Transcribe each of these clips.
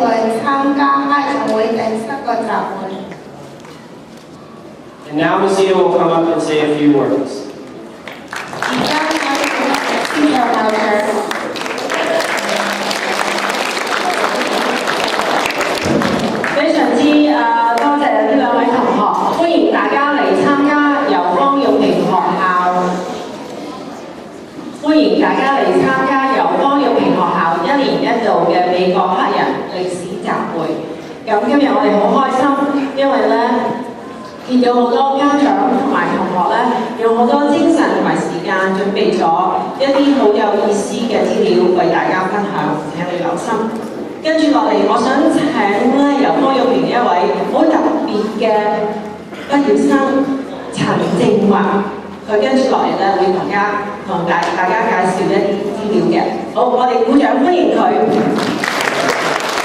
嚟參加愛神會第7個集會。And now Messina will come up and say a few words. 而家我哋先讓校長。非常之多謝呢兩位同學，歡迎大家嚟參加由方玉平學校，歡迎大家嚟參加由方玉平學校1年1度嘅美國黑人歷史集會。咁今日我哋好開心，因為咧見到好多家長同埋同學咧，用好多精神同埋時間準備咗一啲好有意思嘅資料為大家分享，請你留心。跟住落嚟，我想請咧由方玉平一位好特別嘅畢業生陳正華，佢跟住落嚟咧會同大家介紹一啲資料嘅。好，我哋鼓掌歡迎佢。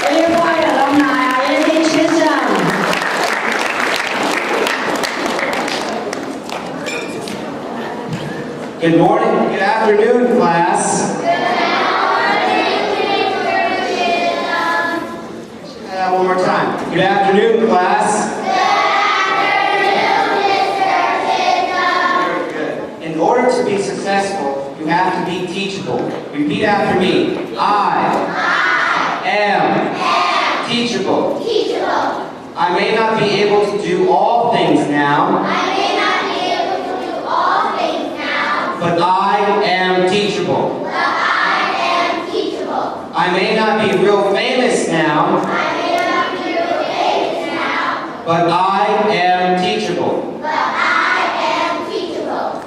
AFI alumni Andy Chisholm。Good morning, good afternoon, class. One more time. Good afternoon, class. Very good. In order to be successful, you have to be teachable. Repeat after me. I am teachable. I may not be able to do all things now, but I am teachable. I may not be real famous now, but I am teachable.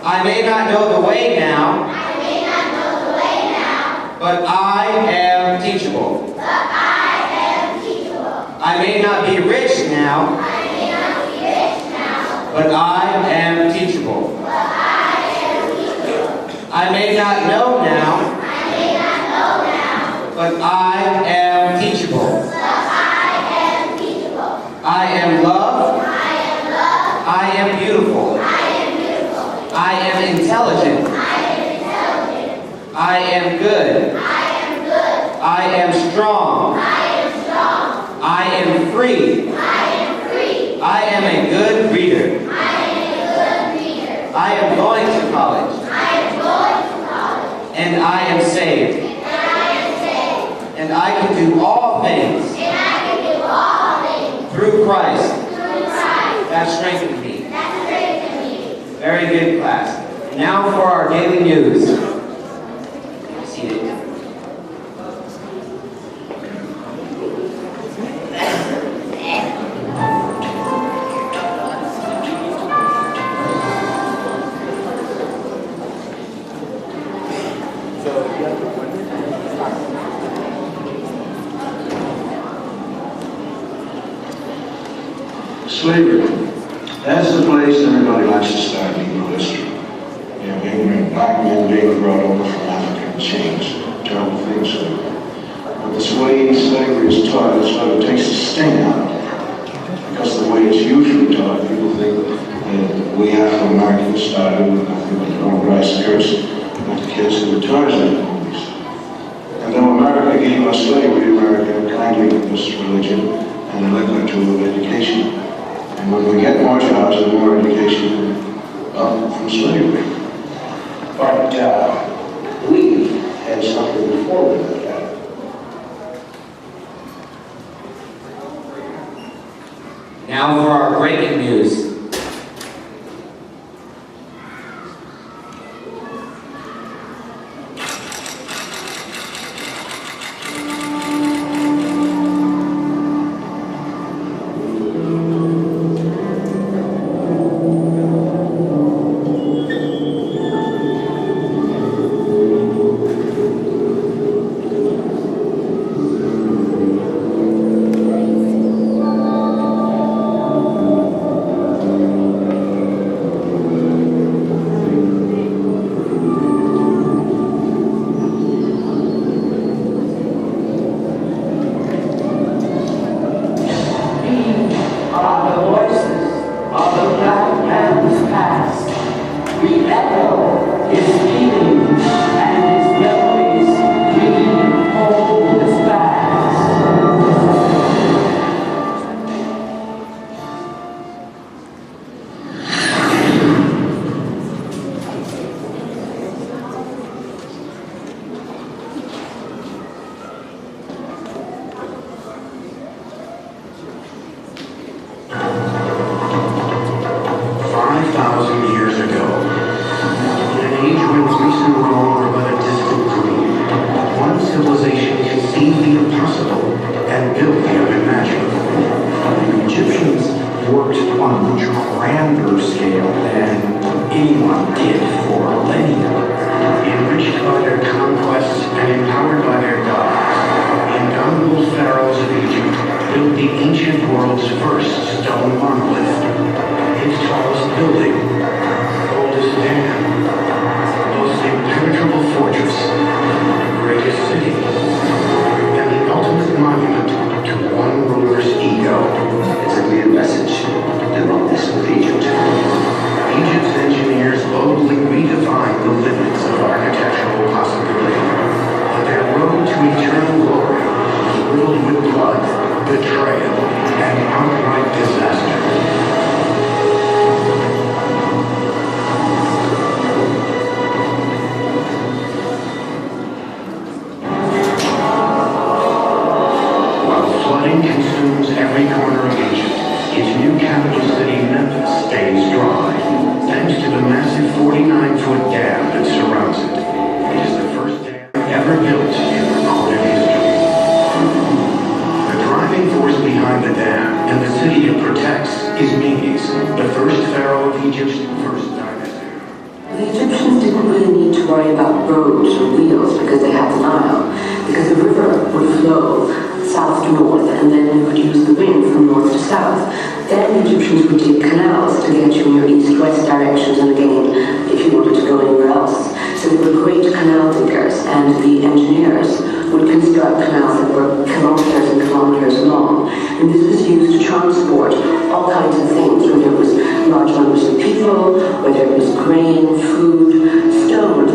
I may not know the way now, but I am teachable. I may not be rich now, but I am teachable. I may not know now, but I am teachable. I am loved. I am beautiful. I am intelligent. I am good. I am strong. I am free. I am a good reader. I am going to college. And I am saved. And I can do all things through Christ. That strengthens me. Very good, class. And now for our daily news. Seated. Slavery. That's the place everybody likes to start Negro history. You know, ignorant black men being brought over from Africa in chains. Terrible things. But this way slavery is taught is what it takes the sting out of it. Because the way it's usually taught, people think that we Afro-Americans started with nothing but Norm Rice Harris, with the kids who were Tarzan movies. And though America gave us slavery, America kindly gave us religion and a liquid tool of education. And when we get more jobs and more education from slavery. But we had something before we did that. Now for our breaking news. did for millennia. Enriched by their conquests and empowered by their gods, the indomitable pharaohs of Egypt built the ancient world's first stone monolith. Its tallest building, oldest dam, most impenetrable fortress, greatest city, and the ultimate monument to one ruler's ego. It's a clear message. Do not mess with Egypt. Egypt's engineers boldly redefined the limits of architectural possibility, but their road to eternal glory was riddled with blood, betrayal, and outright disaster. While flooding consumes every corner of Egypt, its new capital city, Memphis, stays dry, thanks to the massive 49-foot dam that surrounds it. It is the first dam ever built in recorded history. The driving force behind the dam and the city it protects is Menes, the first pharaoh of Egypt's first dynasty. The Egyptians didn't really need to worry about roads or wheels because they had the Nile, because the river would flow south to north, and then they would use the wind from north to south. Then the Egyptians would dig canals to get you in your east-west directions, and again, if you wanted to go anywhere else. So they were great canal diggers, and the engineers would construct canals that were kilometers and kilometers long. And this was used to transport all kinds of things, whether it was large numbers of people, whether it was grain, food, stone.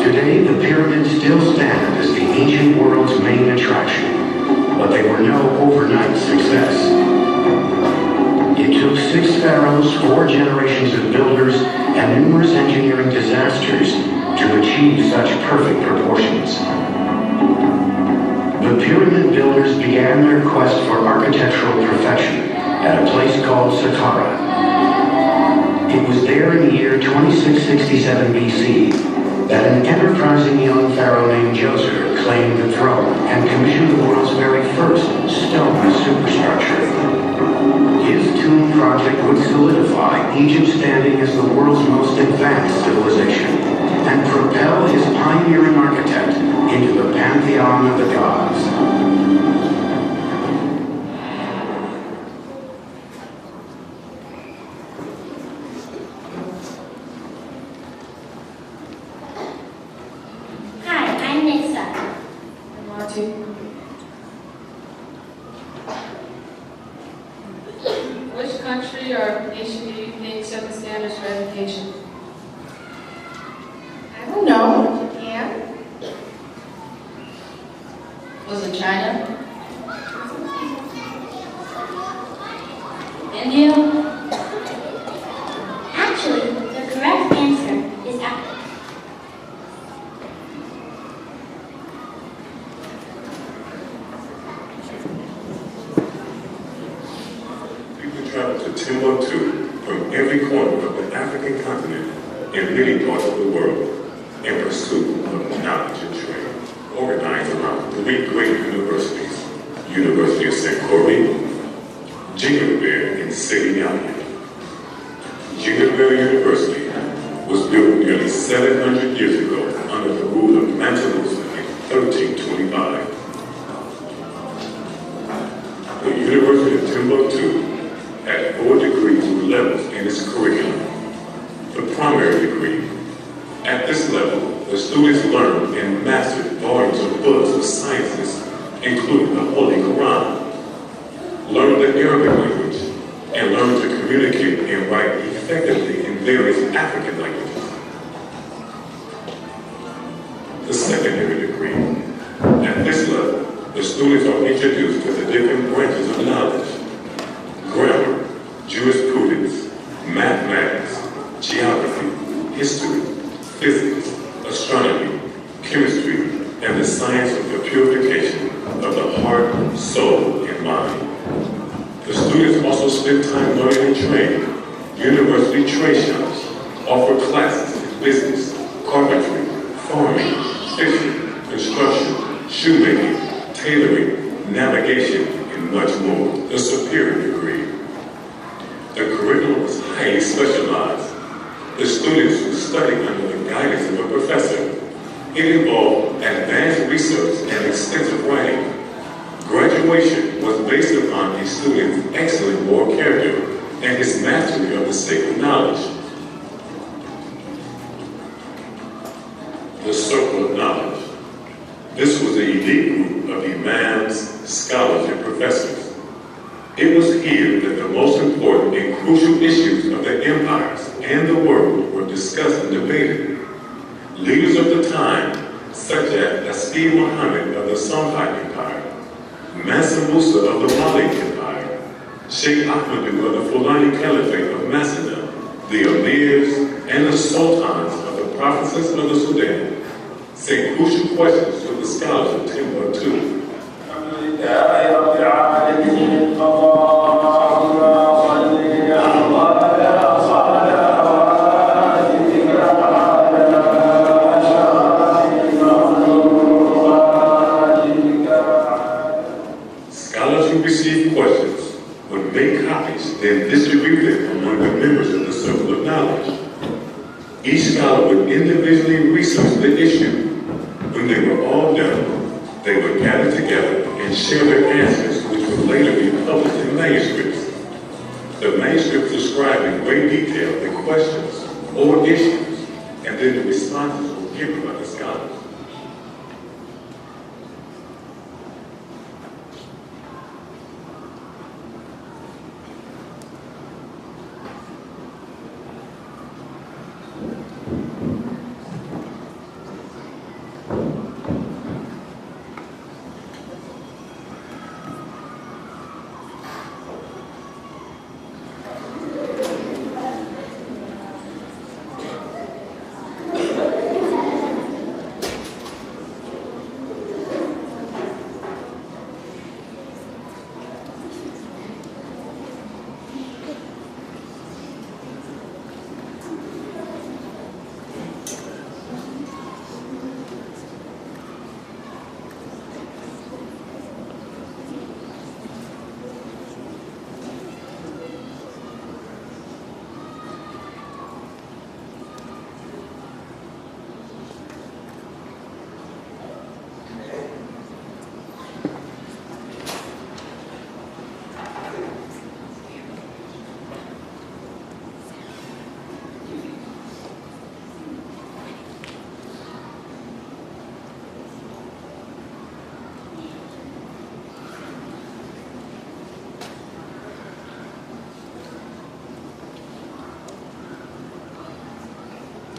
Today, the pyramids still stand as the ancient world's main attraction, but they were no overnight success. It took 6 pharaohs, 4 generations of builders, and numerous engineering disasters to achieve such perfect proportions. The pyramid builders began their quest for architectural perfection at a place called Saqqara. It was there in the year 2667 BC that an enterprising young pharaoh named Djoser claimed the throne and commissioned the world's very first stone superstructure. His tomb project would solidify Egypt's standing as the world's most advanced civilization and propel his pioneering architect into the pantheon of the gods. Hi, I'm Nixa. Which country or nation do you think set the standards for education? I don't know. Japan? Was it China? India? Actually, the correct answer is Africa. People travel to Timbuktu from every corner of the African continent and many parts of the world in pursuit of knowledge and training. Organized around 3 great universities, University of St. Corey, Jinglebert, and Seminole. Jinglebert University was built nearly 700 years ago under the rule of Mansa Musa in 1325. The University of Timbuktu had 4 degrees with levels in its curriculum. The primary degree. At this level, the students learned and mastered volumes of books of sciences, including the Holy Quran, learned the Arabic language, and learned to communicate and write effectively in various African languages. The secondary degree. At this level, the students are introduced to the different branches of knowledge: grammar, jurisprudence, mathematics, geography, history, physics, astronomy, chemistry, and the science of the purification of the heart, soul, and mind. The students also spend time learning and training. University trade shops offer classes in business, carpentry, farming, fishing, construction, shoemaking, tailoring, navigation, and much more. The superior degree. It involved advanced research and extensive writing. Graduation was based upon a student's excellent moral character and his mastery of the sacred knowledge. The Circle of Knowledge. This was a elite group of imams, scholars, and professors. It was here that the most important and crucial issues of the empires and the world were discussed and debated. Leaders of the time, such as Dastgir Muhammad of the Songhai Empire, Mansa Musa of the Mali Empire, Sheikh Ahmadu of the Fulani Caliphate of Macedon, the emirs and the sultans of the provinces of the Sudan, sent crucial questions to the scholars of Timbuktu. Scholars who received questions would make copies, then distribute them among the members of the Circle of Knowledge. Each scholar would individually research the issue. When they were all done, they would gather together and share their answers, which would later be published in manuscripts. The manuscripts described in great detail the questions or issues, and then the responses were given by the scholars.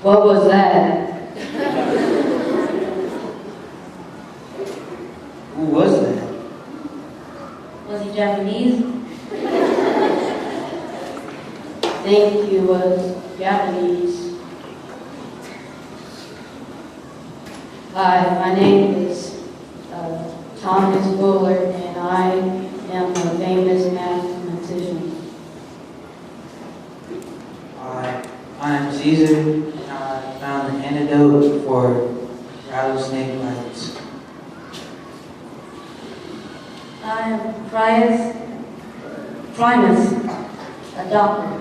What was that? Who was that? Was he Japanese? I think he was Japanese. Hi, my name is Thomas Bullard, and I am a famous mathematician. I am Caesar. I found the antidote for rattlesnake bites. I am Primus, a doctor.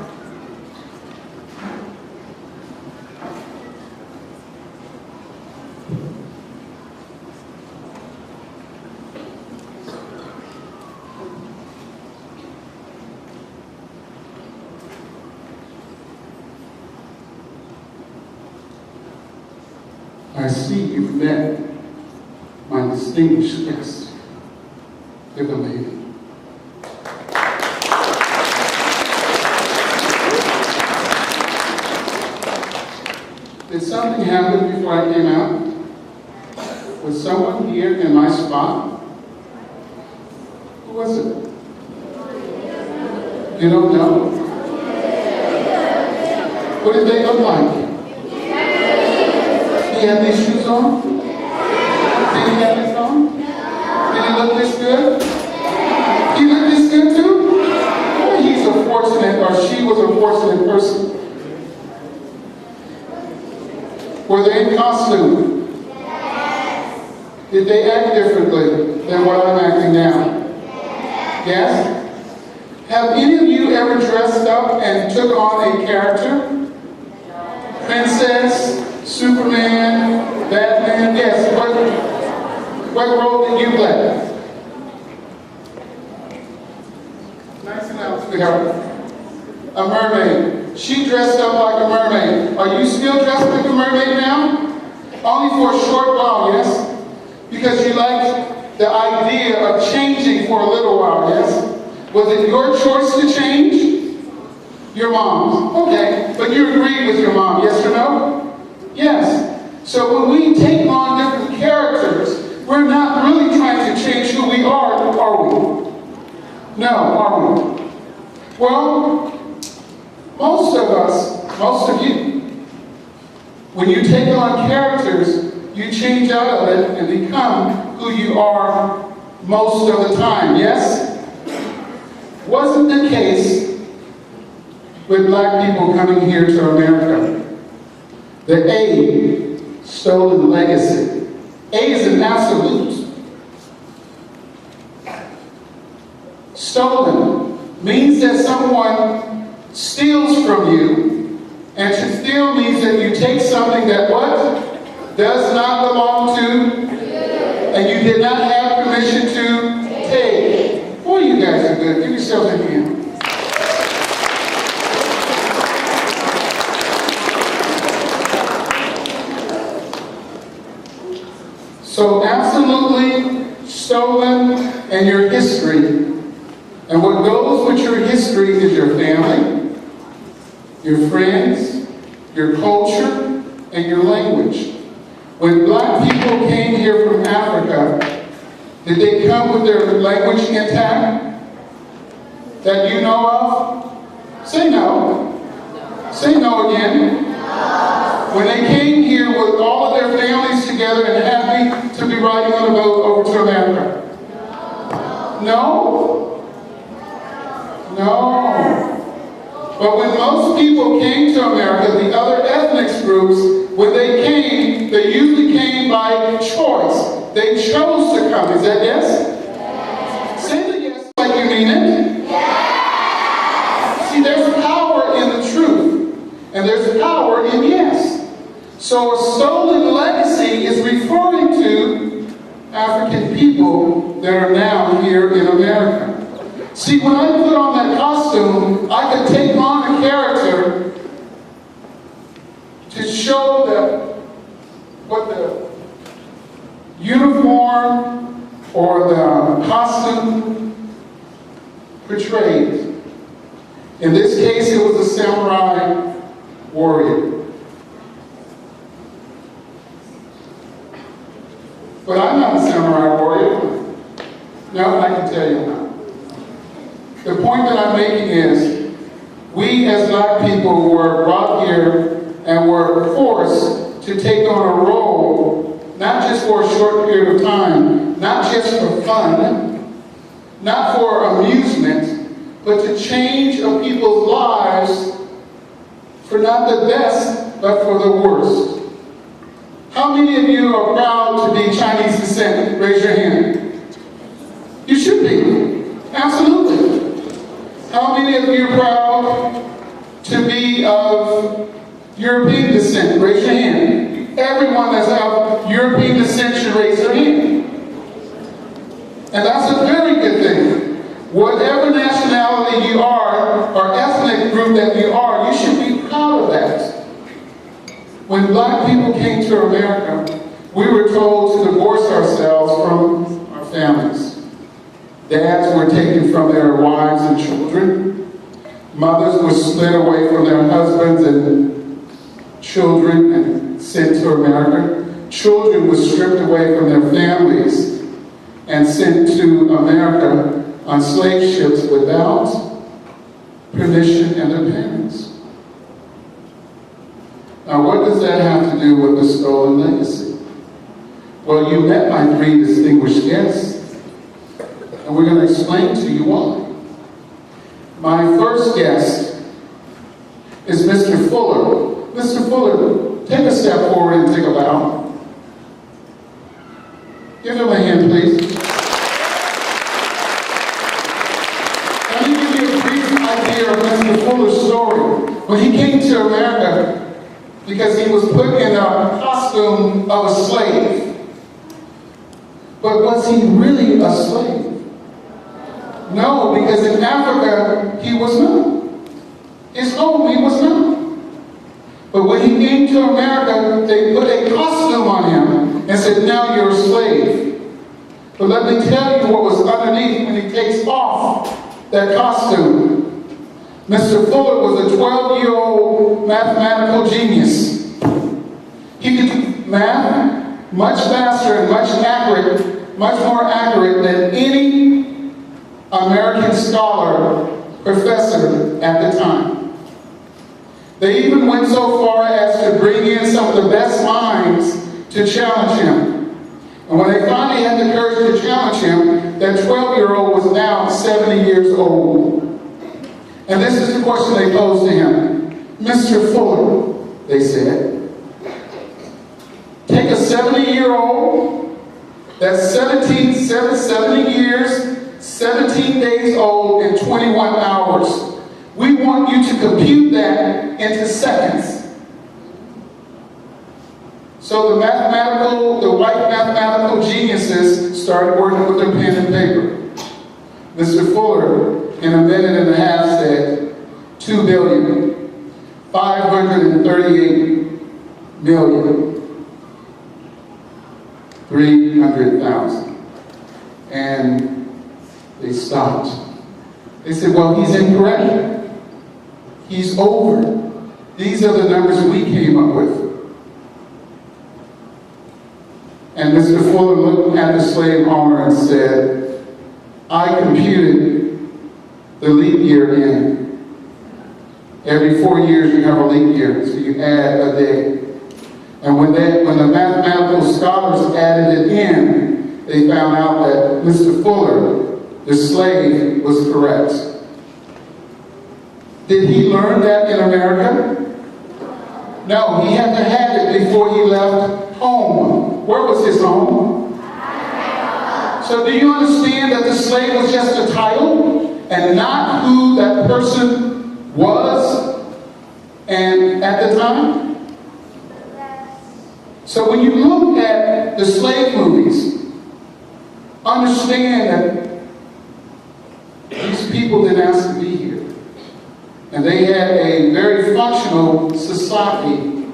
I see you've met my distinguished guest, the lady. Did something happen before I came out? Was someone here in my spot? Who was it? You don't know? What did they look like? He had these shoes on? Did he have this on? Did he look this good? He looked this good too? He's a fortunate, or she was a fortunate person. Were they in costume? Yes. Did they act differently than what I'm acting now? Yes? Have any of you ever dressed up and took on a character? Princess, Superman, Batman, What role did you play? Nice and loud, sweetheart. A mermaid. She dressed up like a mermaid. Are you still dressed like a mermaid now? Only for a short while, yes? Because you liked the idea of changing for a little while, yes? Was it your choice to change? Your mom's. Okay, but you agreed with your mom, yes or no? Yes. So when we take on different characters, we're not really trying to change who we are we? No, are we? Well, most of us, most of you, when you take on characters, you change out of it and become who you are most of the time, yes? Wasn't the case with black people coming here to America. The A, stolen legacy. A is an absolute. Stolen means that someone steals from you, and to steal means that you take something that what? Does not belong to, and you did not have permission to take. Boy, you guys are good. Give yourselves a hand. So absolutely stolen and your history. And what goes with your history is your family, your friends, your culture, and your language. When black people came here from Africa, did they come with their language intact? That you know of? Say no. Say no again. When they came here with all of their families together and happy to be riding on a boat over to America? No? No. But when most people came to America, the other ethnic groups, when they came, they usually came by choice. They chose to come. Is that yes? Yes. Say the yes like you mean it. Yes. See, there's power in the truth, and there's power in yes. So a stolen legacy is referring to African people that are now here in America. See, when I put on that costume, I could take on a character to show that what the uniform or the costume portrayed. In this case, it was a samurai warrior. But I'm not a samurai warrior. No, I can tell you now. The point that I'm making is, we as black people were brought here and were forced to take on a role, not just for a short period of time, not just for fun, not for amusement, but to change a people's lives for not the best, but for the worst. How many of you are proud to be Chinese descent? Raise your hand. You should be. Absolutely. How many of you are proud to be of European descent? Raise your hand. Everyone that's of European descent should raise their hand. And that's a very good thing. Whatever nationality you are, or ethnic group that you are, you should be proud of that. When black people came to America, we were told to divorce ourselves from our families. Dads were taken from their wives and children. Mothers were split away from their husbands and children and sent to America. Children were stripped away from their families and sent to America on slave ships without permission of their parents. Now, what does that have to do with the stolen legacy? Well, you met my three distinguished guests, and we're going to explain to you why. My first guest is Mr. Fuller. Mr. Fuller, take a step forward and take a bow. Give him a hand, please. Let me give you a brief idea of Mr. Fuller's story. When he came to America, because he was put in a costume of a slave. But was he really a slave? No, because in Africa, he was not. His home, he was not. But when he came to America, they put a costume on him and said, now you're a slave. But let me tell you what was underneath when he takes off that costume. Mr. Fuller was a 12-year-old mathematical genius. He could do math much faster and much more accurate than any American scholar, professor at the time. They even went so far as to bring in some of the best minds to challenge him. And when they finally had the courage to challenge him, that 12-year-old was now 70 years old. And this is the question they posed to him. Mr. Fuller, they said, take a 70-year-old that's 70 years, 17 days old, and 21 hours. We want you to compute that into seconds. So the white mathematical geniuses started working with their pen and paper. Mr. Fuller, in a minute and a half, said 2,538,300,000. And they stopped. They said, well, he's incorrect. He's over. These are the numbers we came up with. And Mr. Fuller looked at the slave owner and said, I computed the leap year in. Every 4 years you have a leap year, so you add a day. And when the mathematical scholars added it in, they found out that Mr. Fuller, the slave, was correct. Did he learn that in America? No, he had to have it before he left home. Where was his home? So do you understand that the slave was just a title and not who that person was and at the time? So when you look at the slave movies, understand that these people didn't ask to be here. And they had a very functional society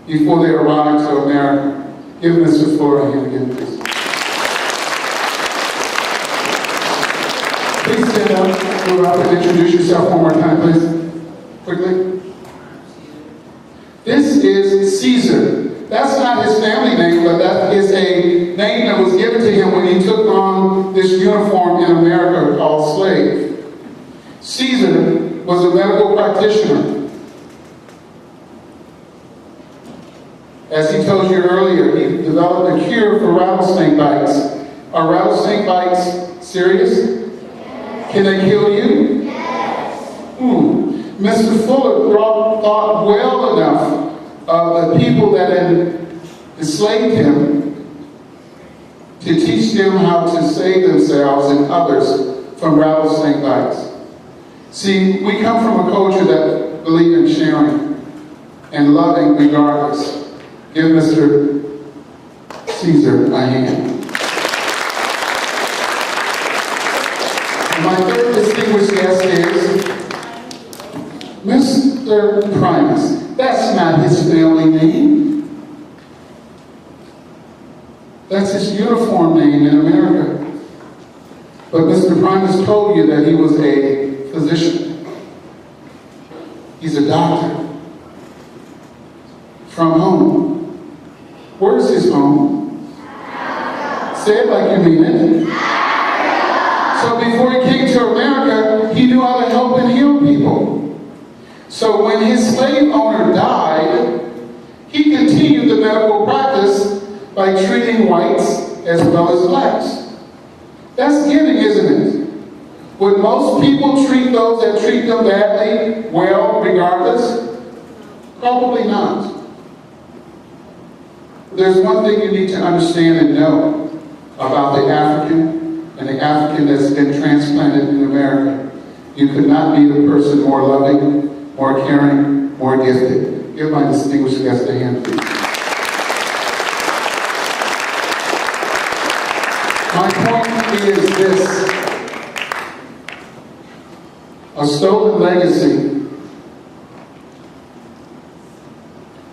before they arrived to America. Give Mr. Fuller a hand again, please. Please stand up, go up and introduce yourself one more time, please. Quickly. This is Caesar. That's not his family name, but that is a name that was given to him when he took on this uniform in America called slave. Caesar was a medical practitioner. As he told you earlier, he developed a cure for rattlesnake bites. Are rattlesnake bites serious? Can they kill you? Yes. Mr. Fuller thought well enough of the people that had enslaved him to teach them how to save themselves and others from rattlesnake bites. See, we come from a culture that believes in sharing and loving regardless. Give Mr. Caesar a hand. And my third distinguished guest is Mr. Primus. That's not his family name. That's his uniform name in America. But Mr. Primus told you that he was a physician. He's a doctor. From home. Where's his home? Say it like you mean it. So before he came to America, he knew how to help and heal people. So when his slave owner died, he continued the medical practice by treating whites as well as blacks. That's giving, isn't it? Would most people treat those that treat them badly well, regardless? Probably not. There's one thing you need to understand and know about the African and the African that's been transplanted in America. You could not be the person more loving, more caring, more gifted. Give my distinguished guest a hand, please. My point is this. A stolen legacy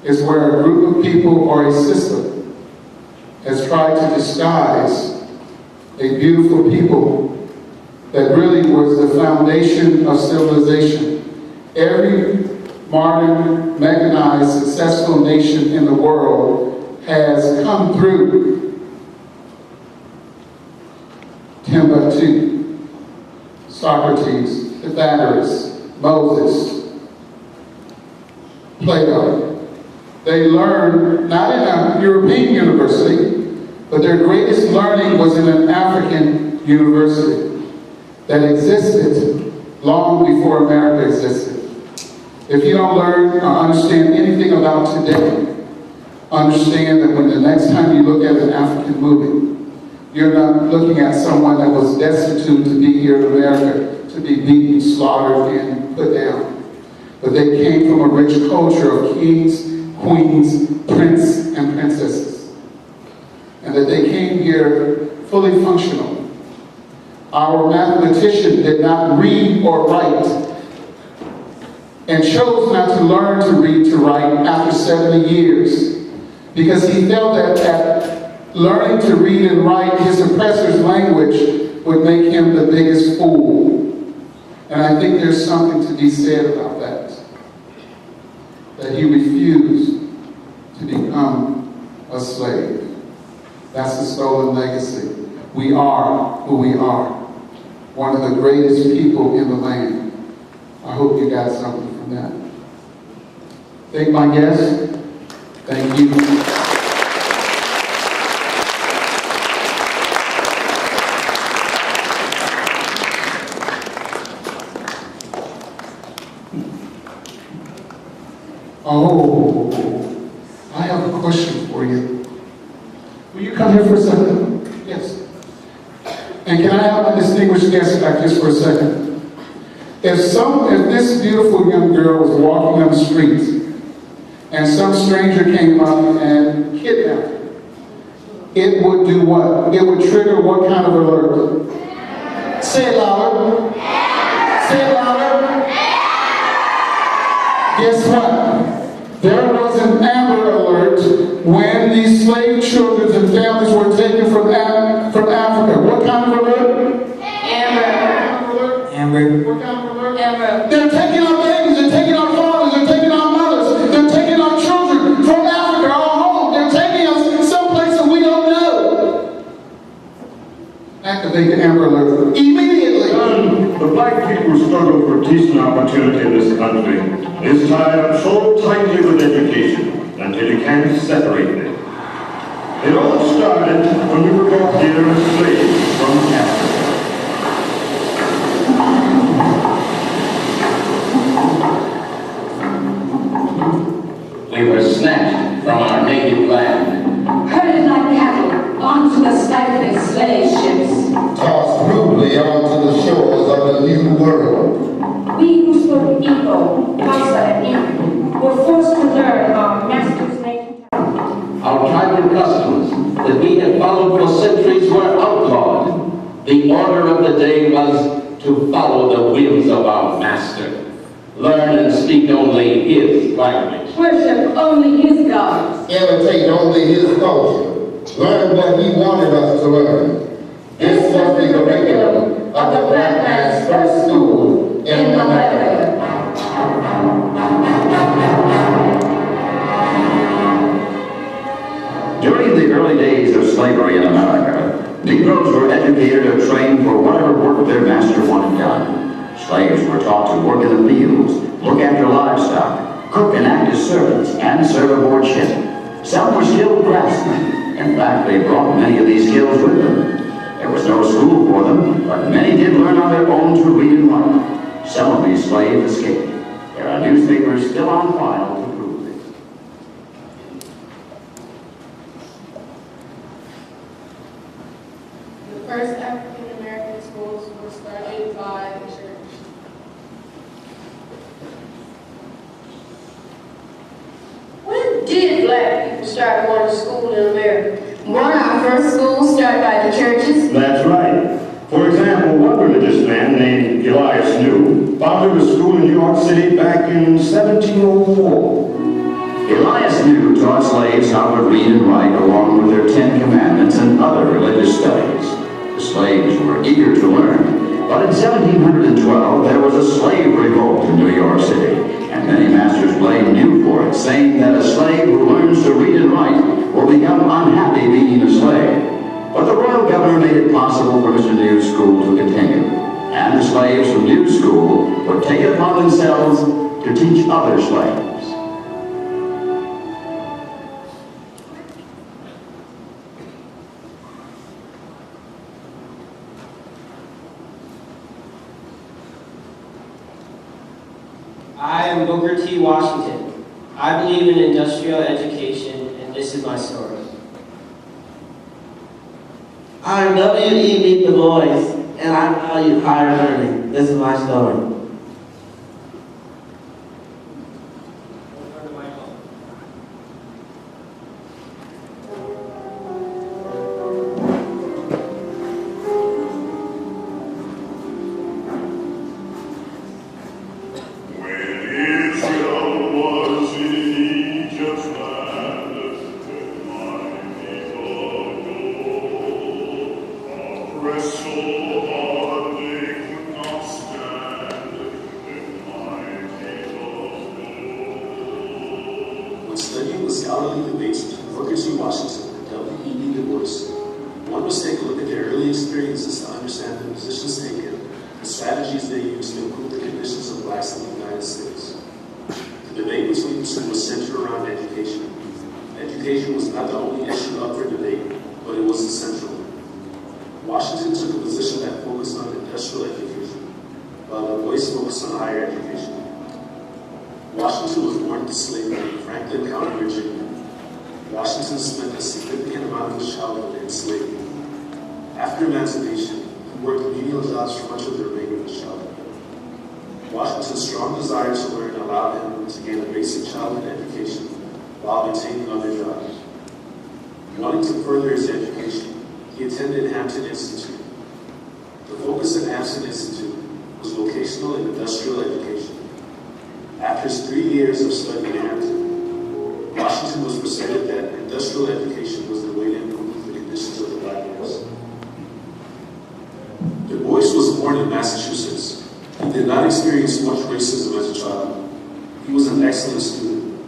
is where a group of people or a system has tried to disguise a beautiful people that really was the foundation of civilization. Every modern, mechanized, successful nation in the world has come through Timbuktu, Socrates, Pythagoras, Moses, Plato. They learned not in a European university, but their greatest learning was in an African university that existed long before America existed. If you don't learn or understand anything about today, understand that when the next time you look at an African movie, you're not looking at someone that was destitute to be here in America, to be beaten, slaughtered, and put down. But they came from a rich culture of kings, queens, prince, and princesses. And that they came here fully functional. Our mathematician did not read or write and chose not to learn to read to write after 70 years because he felt that learning to read and write his oppressor's language would make him the biggest fool. And I think there's something to be said about that. That he refused to become a slave. That's the stolen legacy. We are who we are. One of the greatest people in the land. I hope you got something from that. Thank my guests. Thank you. Oh, I have a question for you. Will you come here for a second? Yes. And can I have my distinguished guest back just for a second? If this beautiful young girl was walking on the street and some stranger came up and kidnapped her, it would do what? It would trigger what kind of alert? Say it louder. Say it louder. Guess what? There was an Amber Alert when these slave children and families were taken from Africa. What kind of alert? Amber. Amber. What kind of alert? Amber. They're taking our babies, they're taking our fathers, they're taking our mothers, they're taking our children from Africa, our home. They're taking us someplace that we don't know. Activate the Amber Alert immediately. The black people's struggle for decent opportunity in this country is tied up so tightly with education until you can't separate them. It all started when we were brought here as slaves from Africa. We were snatched from our native land, herded like cattle onto the stifling slave ships, tossed brutally onto the shores of the new world. We who spoke Igbo, Hausa, and Indian were forced to learn our master's native tongue. our tribal customs that we had followed for centuries were outlawed. The order of the day was to follow the whims of our master. Learn and speak only his language. Worship only his gods. Imitate only his culture. Learn what he wanted us to learn. This was the curriculum of the Black Man's first school in America. During the early days of slavery in America, Negroes were educated or trained for whatever work their master wanted done. Slaves were taught to work in the fields, look after livestock, cook and act as servants, and serve aboard ship. Some were skilled craftsmen. In fact, they brought many of these skills with them. There was no school for them, but many did learn on their own to read and write. Some of these slaves escaped. There are newspapers still on file to prove this. The first African-American schools were started by the church. When did black people start going to school in America? One of our first school started by the churches? That's right. For example, one religious man named Elias New founded a school in New York City back in 1704. Elias New taught slaves how to read and write along with their 10 Commandments and other religious studies. The slaves were eager to learn, but in 1712 there was a slave revolt in New York City, and many masters blamed New for it, saying that a slave who learns to read and write will become unhappy being a slave. But the royal governor made it possible for Mr. New's school to continue, and the slaves from New's school would take it upon themselves to teach other slaves. I am Booker T. Washington. I believe in industrial education, and this is my story. I'm W.E.B. Du Bois, and I value higher learning. This is my story. When studying the scholarly debates between Booker T. Washington and W.E.B. Du Bois, one must take a look at their early experiences to understand the positions taken and strategies they used to improve the conditions of blacks in the United States. The debate between the two was centered around education. Education was not the only issue up for debate, but it was essential. Washington took a position that focused on industrial education, while Du Bois focused on higher education. Washington was born into slavery in Franklin County, Virginia. Washington spent a significant amount of his childhood in slavery. After emancipation, he worked menial jobs for much of the remainder of his childhood. Washington's strong desire to learn allowed him to gain a basic childhood education while maintaining other jobs. Wanting to further his education, he attended Hampton Institute. The focus at Hampton Institute was vocational and industrial education. After his 3 years of studying at Hampton, Washington was persuaded that industrial education was the way to improve the conditions of the black race. Du Bois was born in Massachusetts. He did not experience much racism as a child. He was an excellent student.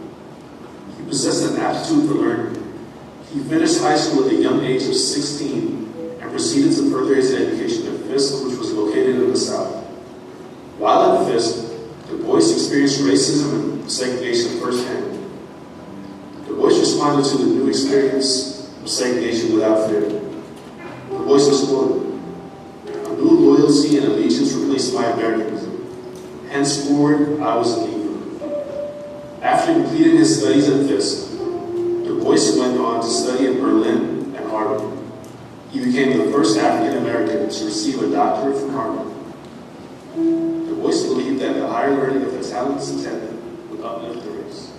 He possessed an aptitude for learning. He finished high school at the young age of 16 and proceeded to further his education at Fisk, which was located in the South. While at Fisk, Du Bois experienced racism and segregation firsthand. Du Bois responded to the new experience of segregation without fear. Du Bois was quoted, "A new loyalty and allegiance replaced my Americanism. Henceforward, I was a Negro." After completing his studies at Fisk, Du Bois went on to study in Berlin and Harvard. He became the first African American to receive a doctorate from Harvard. Du Bois believed that the higher learning of the talents attended would uplift the race.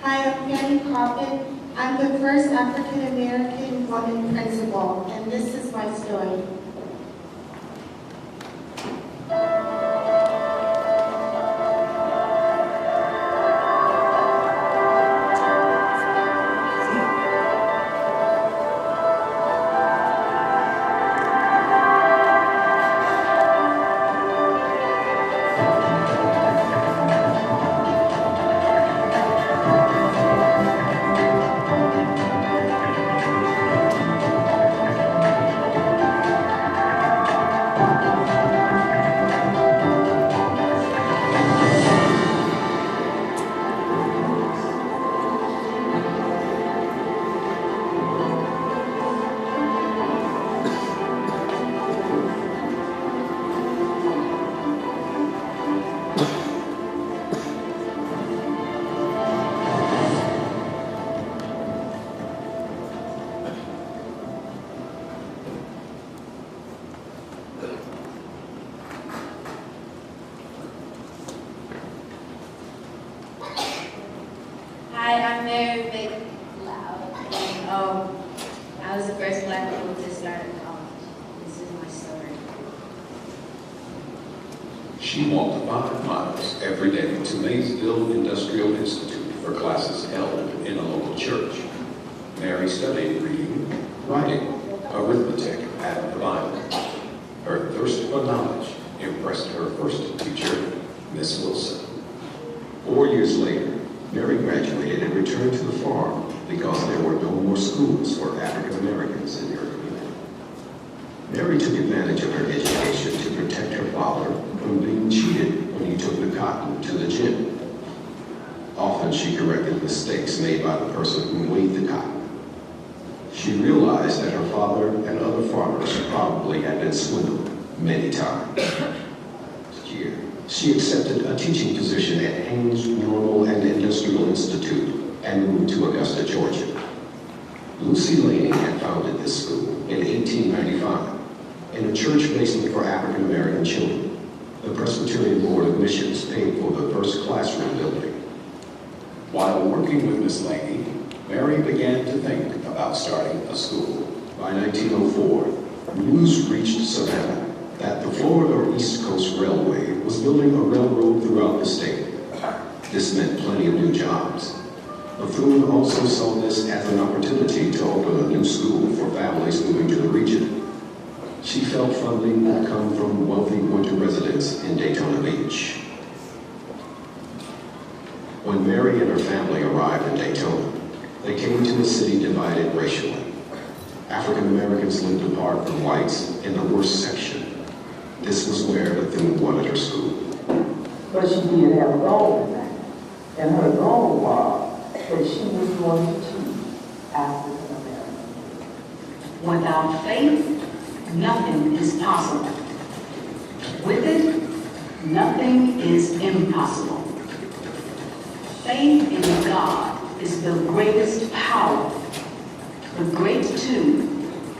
Hi, I'm Fanny Coffin. I'm the first African American woman principal, and this is my story. was the first Black woman to start a college. This is my story. She walked 5 miles every day to Maysville Industrial Institute for classes held in a local church. Mary studied reading, writing, arithmetic, and the Bible. Her thirst for knowledge impressed her first teacher, Miss Wilson. 4 years later, Mary graduated and returned to the farm because there were no more schools for African Americans in her community. Mary took advantage of her education to protect her father from being cheated when he took the cotton to the gin. Often she corrected mistakes made by the person who weighed the cotton. She realized that her father and other farmers probably had been swindled many times. Here, she accepted a teaching position at Haynes Normal and Industrial Institute and moved to Augusta, Georgia. Lucy Laney had founded this school in 1895 in a church basement for African American children. The Presbyterian Board of Missions paid for the first classroom building. While working with Miss Laney, Mary began to think about starting a school. By 1904, news reached Savannah that the Florida East Coast Railway was building a railroad throughout the state. This meant plenty of new jobs. Bethune also saw this as an opportunity to open a new school for families moving to the region. She felt funding would come from wealthy winter residents in Daytona Beach. When Mary and her family arrived in Daytona, they came to a city divided racially. African Americans lived apart from whites in the worst section. This was where Bethune wanted her school. But she did have a goal in that. And her goal was that she was going to teach African Americans. Without faith, nothing is possible. With it, nothing is impossible. Faith in God is the greatest power. The great two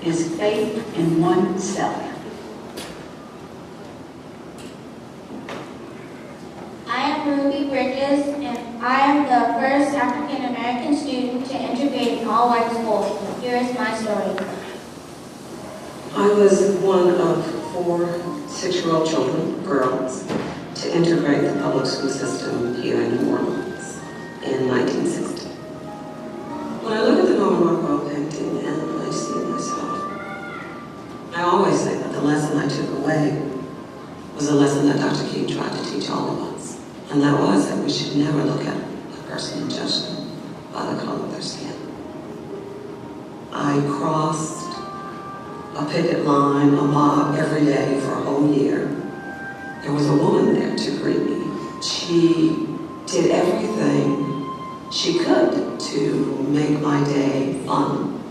is faith in oneself. I am Ruby Bridges, and I am the first African American student to integrate an all-white school. Here is my story. I was one of 4 6-year-old children, girls, to integrate the public school system here in New Orleans in 1960. When I look at the Norman Rockwell painting and I see myself, I always say that the lesson I took away was a lesson that Dr. King tried to teach all of us. And that was that we should never look at a person and judge them by the color of their skin. I crossed a picket line, a mob every day for a whole year. There was a woman there to greet me. She did everything she could to make my day fun.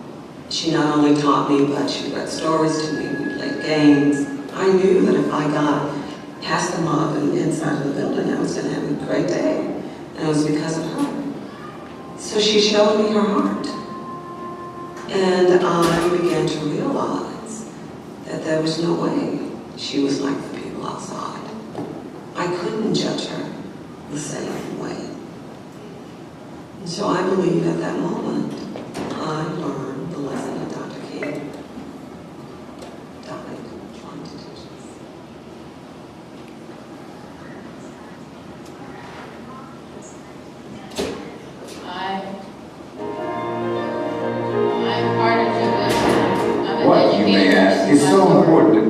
She not only taught me, but she read stories to me, we played games. I knew that if I got past the mob and inside of the building, I was going to have a great day. And it was because of her. So she showed me her heart. And I began to realize that there was no way she was like the people outside. I couldn't judge her the same way. And so I believe at that moment, I learned the lesson that Dr. King died trying to teach us. I'm part of Judas. I'm an What, you may ask, is so important?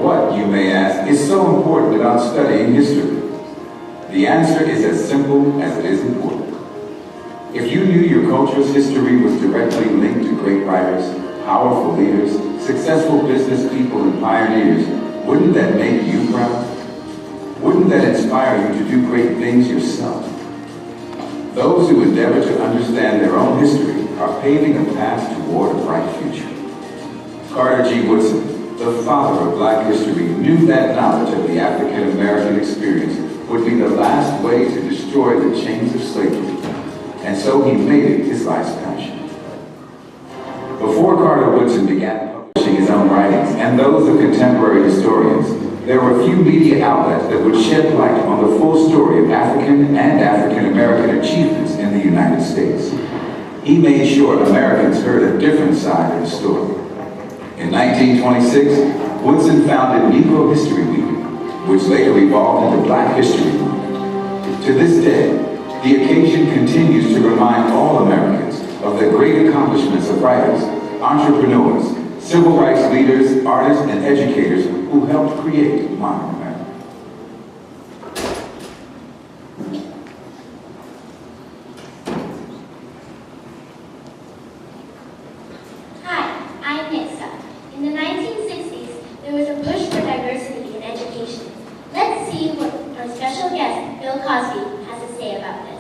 What, you may ask, is so important about studying history? The answer is as simple as it is important. If you knew your culture's history was directly linked to great writers, powerful leaders, successful business people, and pioneers, wouldn't that make you proud? Wouldn't that inspire you to do great things yourself? Those who endeavor to understand their own history are paving a path toward a bright future. Carter G. Woodson, the father of Black history, knew that knowledge of the African American experience would be the last way to destroy the chains of slavery, and so he made it his life's passion. Before Carter Woodson began publishing his own writings and those of contemporary historians, there were few media outlets that would shed light on the full story of African and African American achievements in the United States. He made sure Americans heard a different side of the story. In 1926, Woodson founded Negro History Week, which later evolved into Black History Month. To this day, the occasion continues to remind all Americans of the great accomplishments of writers, entrepreneurs, civil rights leaders, artists, and educators who helped create modern America. Hi, I'm Nixa. In the 1960s, there was a push for diversity in education. Let's see what our special guest, Bill Cosby, has to say about this.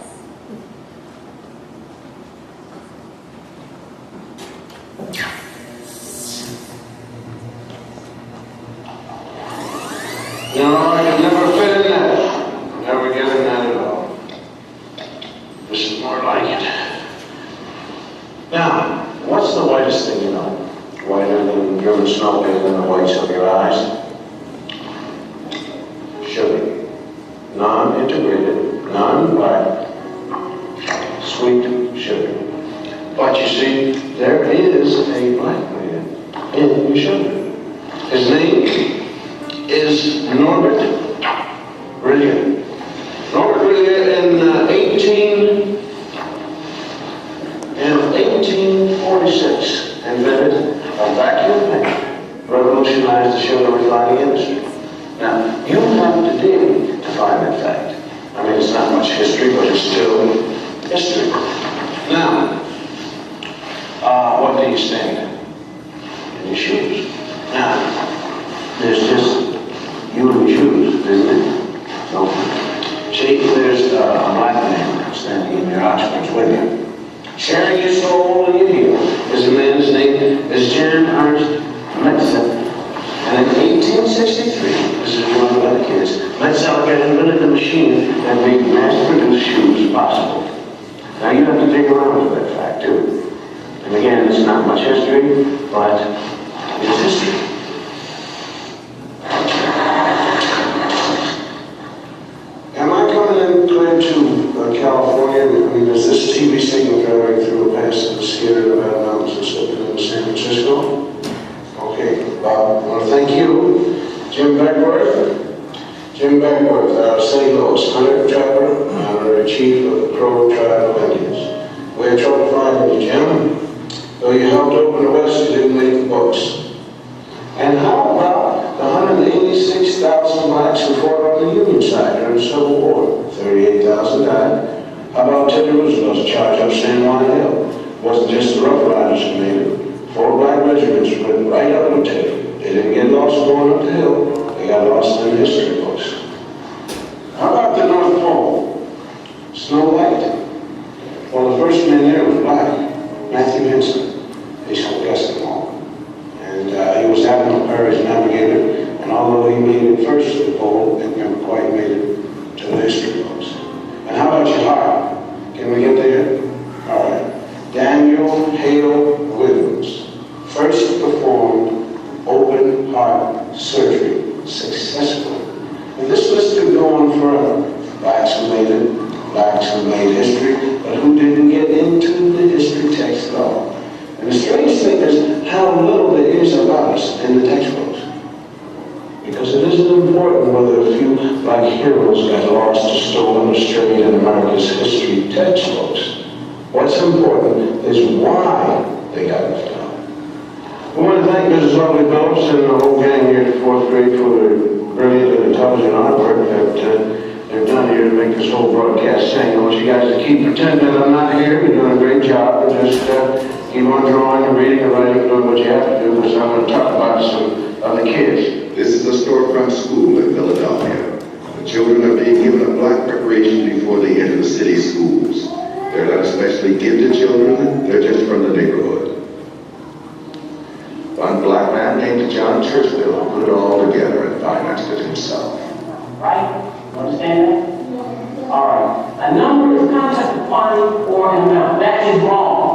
No, I could never fit in that. Never get in that at all. This is more like it. Now, what's the whitest thing you know? Whiter than German snow than the whites of your eyes? Sugar. Non-integrated, non-black, sweet sugar. But you see, there is a black man in sugar. His name is Norbert Rillier. Norbert Rillier in 1846 invented a vacuum pan, revolutionized the sugar refining industry. Now, you have to dig to find that fact. I mean, it's not much history, but it's still history. Now, what do you stand in your shoes? Now, there's just you and your shoes, isn't it? No. See, there's a black man standing in your Oxfords with you. Sharing your soul and your heel is a man's name is Jan Ernst Metzel. And in 1863, this is one of the other kids, Metzel had invented a machine that made mass-produced shoes possible. Now you have to dig around for that fact too. And again, it's not much history, but it's history. Am I coming in clear to California? I mean, is this TV signal traveling through a pass that was here in the Nevada Mountains and slipping into San Francisco? Okay, I want to thank you, Jim Beckworth. Jim Beckworth, St. Louis, hunter trapper, honorary chief of the Crow tribe of Indians. We had trouble finding you, Jim. Though you helped open the West, you didn't make the books. And how about the 186,000 blacks who fought on the Union side during the Civil War? 38,000 died. How about Teddy Roosevelt's charge up San Juan Hill? It wasn't just the Rough Riders who made it. 4 black regiments went right up with Teddy. They didn't get lost going up the hill. They got lost in the history books. How about the North Pole? Snow White. Well, the first man there was black, Matthew Henson. They shall guess them all. And he was Admiral Perry's navigator, and although he made it first to the pole, it never quite made it to the history books. And how about your heart? Can we get there? All right. Daniel Hale Williams first performed open heart surgery successfully. And this list could go on forever. Blacks who made it, blacks who made history, but who didn't get into the history text at all. And the strange thing is how little there is about us in the textbooks. Because it isn't important whether a few black heroes got lost or stolen or strayed in America's history textbooks. What's important is why they got left out. I want to thank Mrs. Lovely Phillips and the whole gang here at 4th grade for the brilliant and intelligent artwork that they've done here to make this whole broadcast sing. I want you guys to keep pretending that I'm not here. You're doing a great job. And just keep on drawing and reading and writing and doing what you have to do, because I'm going to talk about some of the kids. This is a storefront school in Philadelphia. The children are being given a black preparation before they enter the city schools. They're not especially gifted children, they're just from the neighborhood. One black man named John Churchville put it all together and financed it himself. Right? You understand that? All right. A number is concept of quantity or an amount. That is wrong.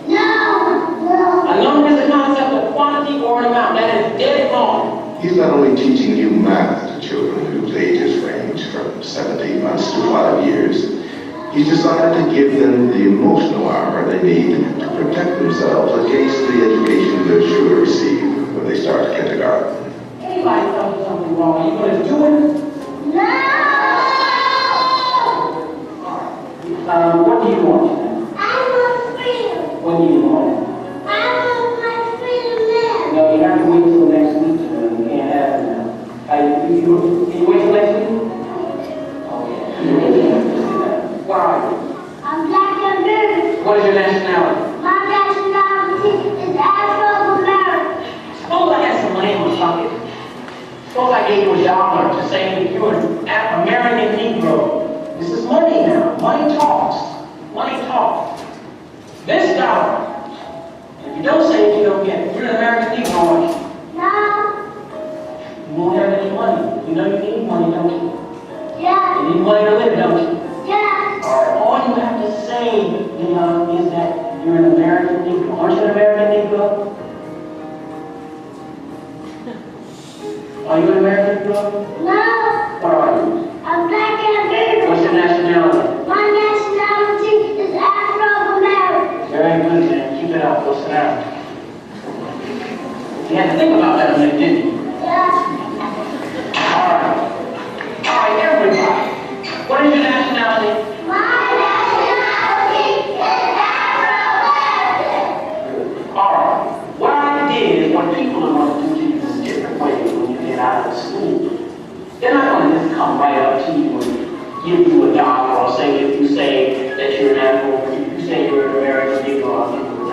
No. A number is a concept of quantity or an amount. That is dead wrong. He's He's not only teaching you math to children whose ages range from 17 months to 5 years, he's decided to give them the emotional armor they need to protect themselves against the education they're sure to receive when they start kindergarten. Anybody tell you something wrong, are you going to do it? No! What do you want? I want freedom. What do you want? I want my freedom now. No, you have to wait till next week. You can't have it now. You wait till next week? Okay. What are you? I'm black and blue. What is your nationality? My nationality is Afro-American. Suppose I had some money in my pocket. Suppose I gave you $1 to say that you're an American Negro. This is money now. Money talks. Money talks. This dollar. If you don't say it, you don't get it. You're an American Negro, aren't you? No. You won't have any money. You know you need money, don't you? Yeah. You need money to live, don't you? Yeah. All you have to say, is that you're an American Negro. Aren't you an American Negro? Are you an American Negro? No. What are you? I'm black and blue. What's your nationality? My nationality is Afro-American. Very good, man. Keep it up. Go sit down. You had to think about that a minute, didn't you? Yeah. All right, everybody. What is your nationality? My nationality is Afro-American. All right. What I did is what people are going to do to you in different ways when you get out of school. They're not going to just come right up to you and give you $1 or say if you say that you're an Afro, if you say you're an American Negro, I'll give you $1.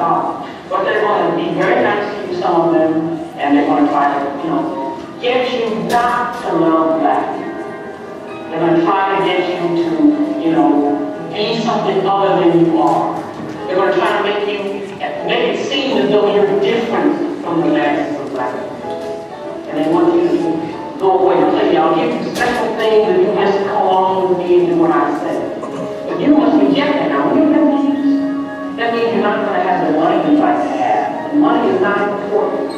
But they're going to be very nice to you, some of them, and they're going to try to, get you not to love black people. They're going to try to get you to, be something other than you are. They're going to try to make it seem as though you're different from the masses of black people. And they want you to go away and play. I'll give you special things that you just come along with me and do what I say. But you must reject it now. You know that means you're not going to have the money you'd like to have. And money is not important.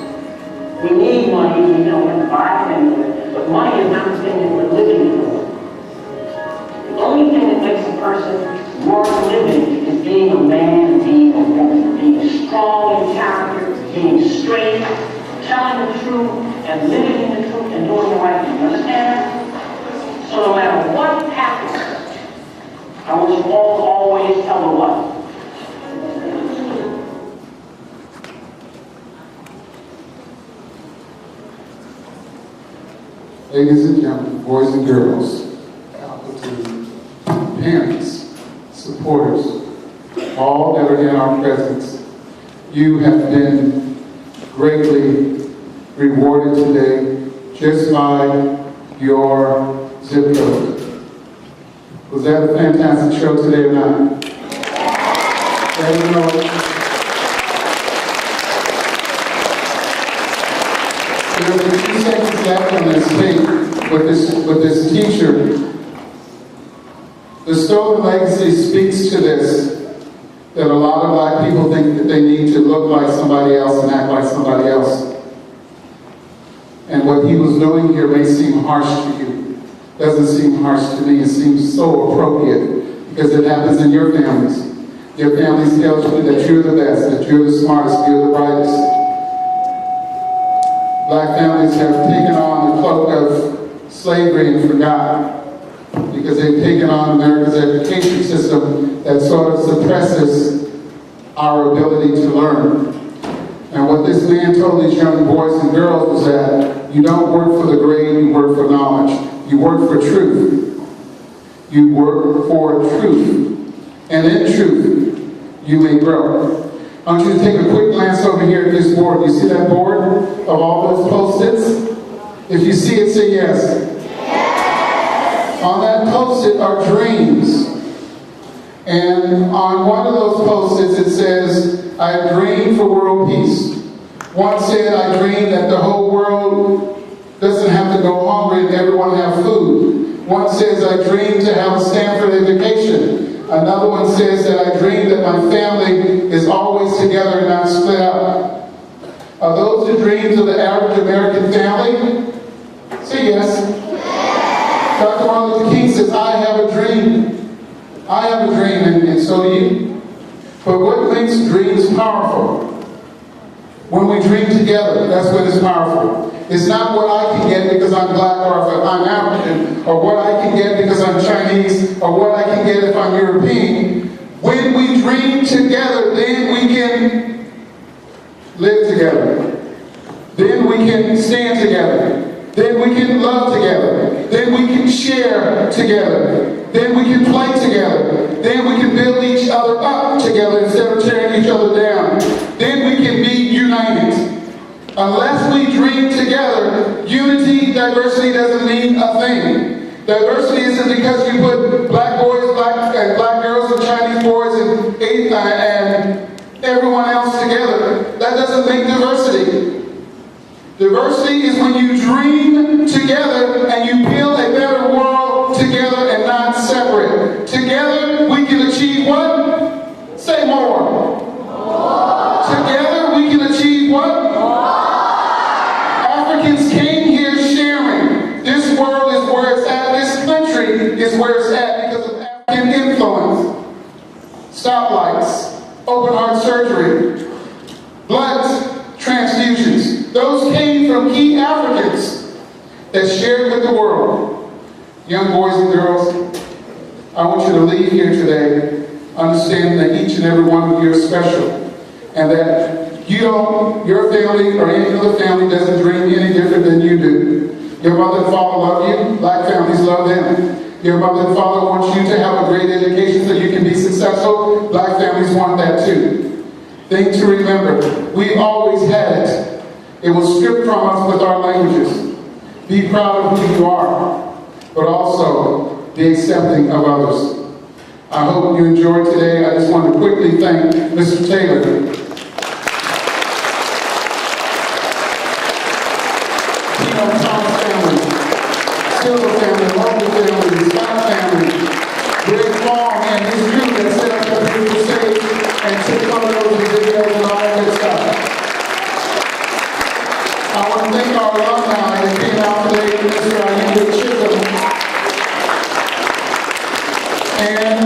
We need money, we know we can buy things with it, but money is not the thing that we're living for. The only thing that makes a person worth living is being a man and being a woman, being strong in character, being straight, telling the truth, and living in the truth and doing the right thing. You understand that? So no matter what happens, I want you all to always tell the what? Ladies and gentlemen, boys and girls, faculty, parents, supporters, all that are in our presence, you have been greatly rewarded today just by your zip code. Was that a fantastic show today or not? Let me know. There's a few seconds left on this tape with this teacher. The Stolen Legacy speaks to this, that a lot of black people think that they need to look like somebody else and act like somebody else. And what he was doing here may seem harsh to you. Doesn't seem harsh to me. It seems so appropriate because it happens in your families. Your families tell you that you're the best, that you're the smartest, you're the brightest. Black families have taken on the cloak of slavery and forgotten because they've taken on America's education system that sort of suppresses our ability to learn. And what this man told these young boys and girls was that you don't work for the grade, you work for knowledge. You work for truth. You work for truth. And in truth, you may grow. I want you to take a quick glance over here at this board. You see that board of all those Post-its? If you see it, say yes. Yes. On that Post-it are dreams. And on one of those Post-its it says, I dream for world peace. One said, I dream that the whole world doesn't have to go hungry and everyone have food. One says, I dream to have a Stanford education. Another one says that I dream that my family is always together and not split up. Are those the dreams of the average American family? say yes? Dr. Martin Luther King says, I have a dream. I have a dream, and so do you. But what makes dreams powerful? When we dream together, that's when it's powerful. It's not what I can get because I'm black or if I'm African, or what I can get because I'm Chinese, or what I can get if I'm European. When we dream together, then we can live together. Then we can stand together. Then we can love together. Then we can share together. Then we can play together. Then we can build each other up together instead of tearing each other down. Then we can be united. Unless we dream together, unity, diversity doesn't mean a thing. Diversity isn't because you put black boys, black girls, and Chinese boys, and everyone else together. That doesn't make diversity. Diversity is when you dream together and you build a better world together and not separate. Together we can achieve what? Say more. Together we can achieve what? Africans came here sharing. This world is where it's at. This country is where it's at because of African influence. Stoplights, open heart surgery, blood transfusions. Those came from key Africans that shared with the world. Young boys and girls, I want you to leave here today understanding that each and every one of you are special, and that your family or any other family doesn't dream any different than you do. Your mother and father love you. Black families love them. Your mother and father want you to have a great education so you can be successful. Black families want that too. Thing to remember, we always had it. It was stripped from us with our languages. Be proud of who you are, but also be accepting of others. I hope you enjoyed today. I just want to quickly thank Mr. Taylor. Thomas family, Silver family, Logan family, Scott family, Greg Long and his crew that set up the beautiful stage and took photos and videos and all that good stuff. I want to thank our alumni that came out today, Mr. Ayuba Chisholm. And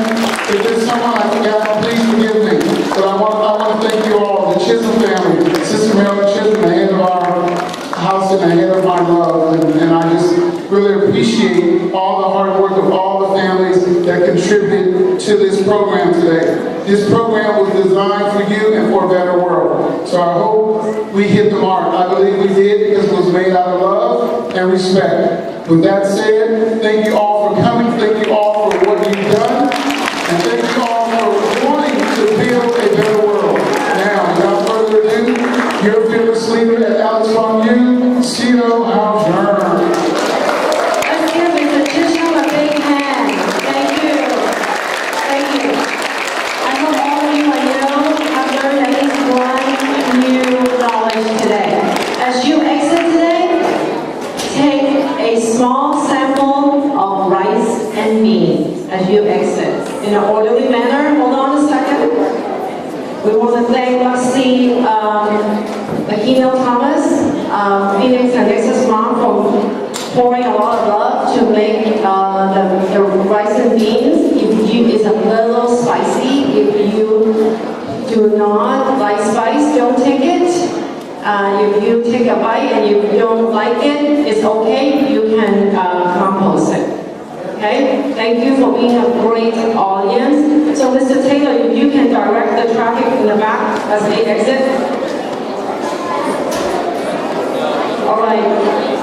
if there's someone I forgot, please forgive me. But I want to thank you all, the Chisholm family, Sister Marilyn Chisholm, the head of our house and the head of my love. And I just really appreciate all the hard work of all the families that contributed to this program today. This program was designed for you and for a better world. So I hope we hit the mark. I believe we did because it was made out of love and respect. With that said, thank you all for coming. Thank you all for what you've done. And thank you all for wanting to build a better world. Now, without further ado, your fearless leader at Alex Fonyu, Cito Alger. Let's give Mr. Chisholm a big hand. Thank you. Thank you. I hope all of you have learned at least one new knowledge today. As you exit today, take a small sample of rice and beans as you exit in an orderly manner. Hold on a second. We want to thank Lucy Aquino Thomas, Phoenix and Nexus Mom for pouring a lot of love to make the rice and beans. It's a little spicy. If you do not like spice, don't take it. If you take a bite and you don't like it, it's okay. You can compost it. Okay? Thank you for being a great audience. So Mr. Taylor, if you can direct the traffic in the back as they exit. All right.